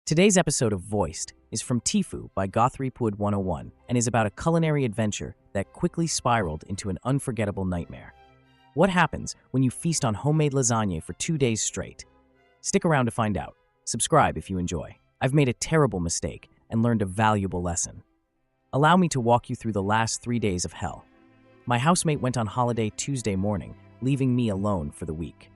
Today's episode of Voiced is from Tifu by Gothrypwood 101 and is about a culinary adventure that quickly spiraled into an unforgettable nightmare. What happens when you feast on homemade lasagna for 2 days straight? Stick around to find out. Subscribe if you enjoy. I've made a terrible mistake and learned a valuable lesson. Allow me to walk you through the last 3 days of hell. My housemate went on holiday Tuesday morning, leaving me alone for the week.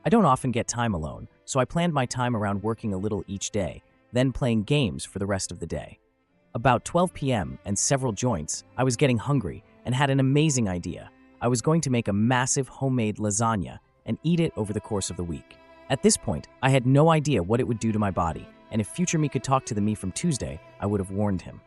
I don't often get time alone, so I planned my time around working a little each day, then playing games for the rest of the day. About 12 p.m. and several joints, I was getting hungry and had an amazing idea. I was going to make a massive homemade lasagna and eat it over the course of the week. At this point, I had no idea what it would do to my body, and if future me could talk to the me from Tuesday, I would have warned him.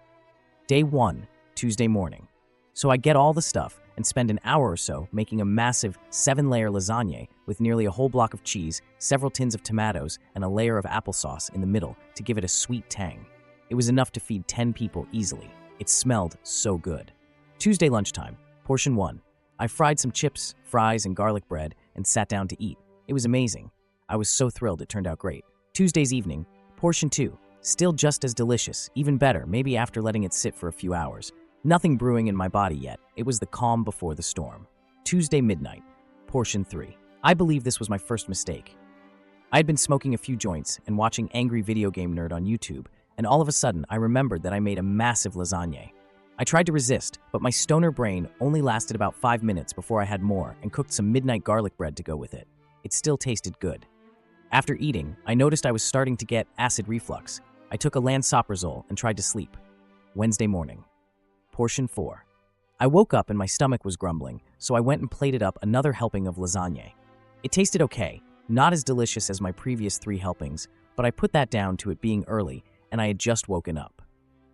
Day 1, Tuesday morning. So I get all the stuff and spend an hour or so making a massive 7-layer lasagna with nearly a whole block of cheese, several tins of tomatoes, and a layer of applesauce in the middle to give it a sweet tang. It was enough to feed 10 people easily. It smelled so good. Tuesday lunchtime, portion 1. I fried some chips, fries, and garlic bread and sat down to eat. It was amazing. I was so thrilled it turned out great. Tuesday's evening, portion 2. Still just as delicious, even better, maybe after letting it sit for a few hours. Nothing brewing in my body yet. It was the calm before the storm. Tuesday midnight, portion 3. I believe this was my first mistake. I had been smoking a few joints and watching Angry Video Game Nerd on YouTube, and all of a sudden I remembered that I made a massive lasagna. I tried to resist, but my stoner brain only lasted about 5 minutes before I had more and cooked some midnight garlic bread to go with it. It still tasted good. After eating, I noticed I was starting to get acid reflux. I took a lansoprazole and tried to sleep. Wednesday morning. Portion 4. I woke up and my stomach was grumbling, so I went and plated up another helping of lasagna. It tasted okay, not as delicious as my previous 3 helpings, but I put that down to it being early and I had just woken up.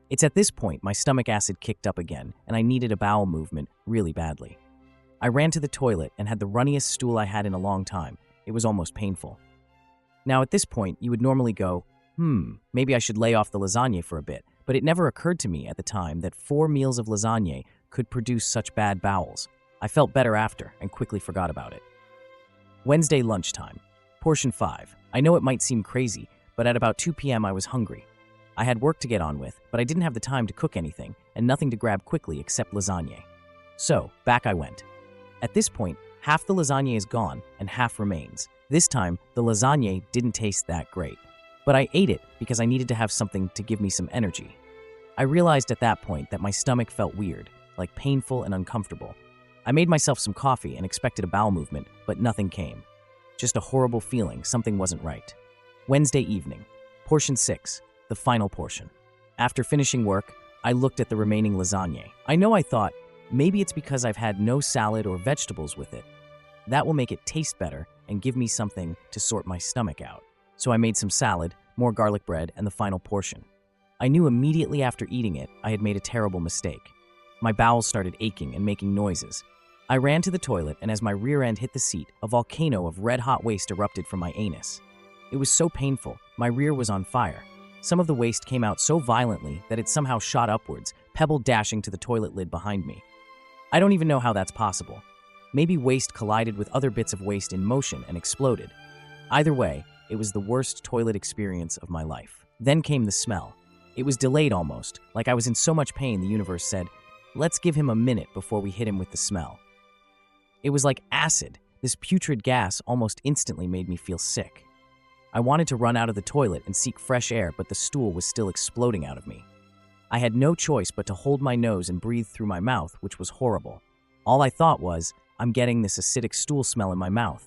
It's at this point my stomach acid kicked up again and I needed a bowel movement really badly. I ran to the toilet and had the runniest stool I had in a long time. It was almost painful. Now at this point you would normally go, maybe I should lay off the lasagna for a bit, but it never occurred to me at the time that 4 meals of lasagna could produce such bad bowels. I felt better after and quickly forgot about it. Wednesday lunchtime, portion 5. I know it might seem crazy, but at about 2 p.m. I was hungry. I had work to get on with, but I didn't have the time to cook anything and nothing to grab quickly except lasagna. So, back I went. At this point, half the lasagna is gone and half remains. This time, the lasagna didn't taste that great. But I ate it because I needed to have something to give me some energy. I realized at that point that my stomach felt weird, like painful and uncomfortable. I made myself some coffee and expected a bowel movement, but nothing came. Just a horrible feeling something wasn't right. Wednesday evening, portion 6, the final portion. After finishing work, I looked at the remaining lasagna. I thought, maybe it's because I've had no salad or vegetables with it. That will make it taste better and give me something to sort my stomach out. So I made some salad, more garlic bread, and the final portion. I knew immediately after eating it I had made a terrible mistake. My bowels started aching and making noises. I ran to the toilet, and as my rear end hit the seat, a volcano of red-hot waste erupted from my anus. It was so painful, my rear was on fire. Some of the waste came out so violently that it somehow shot upwards, pebble dashing to the toilet lid behind me. I don't even know how that's possible. Maybe waste collided with other bits of waste in motion and exploded. Either way, it was the worst toilet experience of my life. Then came the smell. It was delayed almost, like I was in so much pain the universe said, let's give him a minute before we hit him with the smell. It was like acid. This putrid gas almost instantly made me feel sick. I wanted to run out of the toilet and seek fresh air, but the stool was still exploding out of me. I had no choice but to hold my nose and breathe through my mouth, which was horrible. All I thought was, I'm getting this acidic stool smell in my mouth.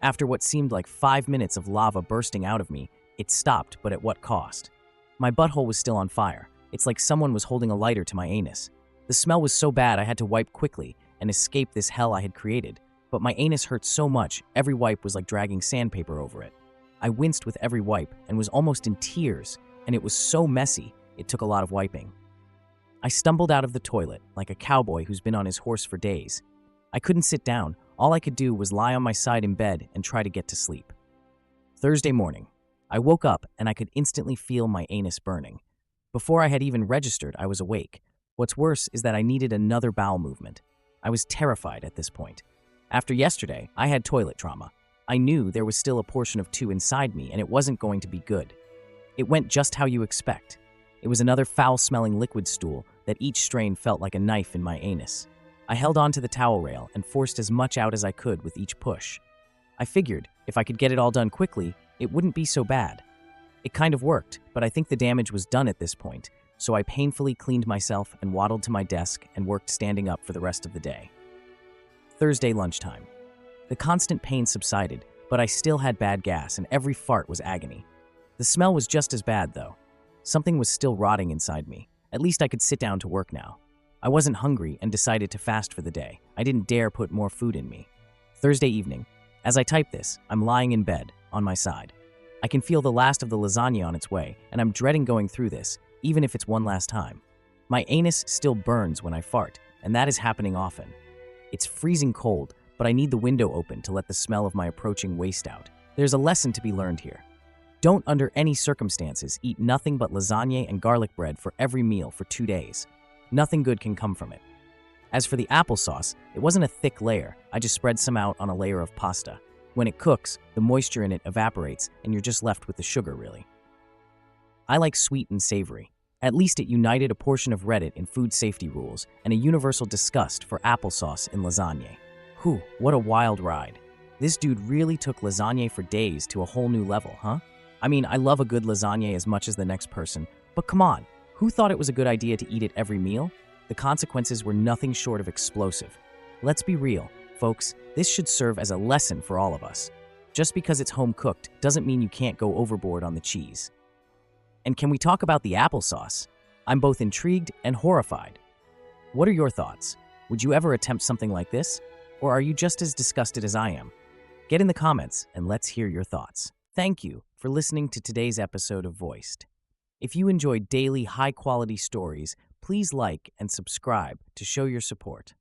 After what seemed like 5 minutes of lava bursting out of me, it stopped, but at what cost? My butthole was still on fire. It's like someone was holding a lighter to my anus. The smell was so bad I had to wipe quickly and escape this hell I had created. But my anus hurt so much, every wipe was like dragging sandpaper over it. I winced with every wipe and was almost in tears, and it was so messy, it took a lot of wiping. I stumbled out of the toilet like a cowboy who's been on his horse for days. I couldn't sit down. All I could do was lie on my side in bed and try to get to sleep. Thursday morning. I woke up and I could instantly feel my anus burning. Before I had even registered, I was awake. What's worse is that I needed another bowel movement. I was terrified at this point. After yesterday, I had toilet trauma. I knew there was still a portion of 2 inside me and it wasn't going to be good. It went just how you expect. It was another foul-smelling liquid stool that each strain felt like a knife in my anus. I held onto the towel rail and forced as much out as I could with each push. I figured if I could get it all done quickly, it wouldn't be so bad. It kind of worked, but I think the damage was done at this point, so I painfully cleaned myself and waddled to my desk and worked standing up for the rest of the day. Thursday lunchtime. The constant pain subsided, but I still had bad gas and every fart was agony. The smell was just as bad, though. Something was still rotting inside me. At least I could sit down to work now. I wasn't hungry and decided to fast for the day. I didn't dare put more food in me. Thursday evening. As I type this, I'm lying in bed, on my side. I can feel the last of the lasagna on its way, and I'm dreading going through this, even if it's one last time. My anus still burns when I fart, and that is happening often. It's freezing cold, but I need the window open to let the smell of my approaching waste out. There's a lesson to be learned here. Don't, under any circumstances, eat nothing but lasagna and garlic bread for every meal for 2 days. Nothing good can come from it. As for the applesauce, it wasn't a thick layer. I just spread some out on a layer of pasta. When it cooks, the moisture in it evaporates, and you're just left with the sugar, really. I like sweet and savory. At least it united a portion of Reddit in food safety rules and a universal disgust for applesauce in lasagna. Whew, what a wild ride. This dude really took lasagna for days to a whole new level, huh? I mean, I love a good lasagna as much as the next person, but come on, who thought it was a good idea to eat it every meal? The consequences were nothing short of explosive. Let's be real, folks, this should serve as a lesson for all of us. Just because it's home-cooked doesn't mean you can't go overboard on the cheese. And can we talk about the applesauce? I'm both intrigued and horrified. What are your thoughts? Would you ever attempt something like this? Or are you just as disgusted as I am? Get in the comments and let's hear your thoughts. Thank you for listening to today's episode of Voiced. If you enjoyed daily high-quality stories, please like and subscribe to show your support.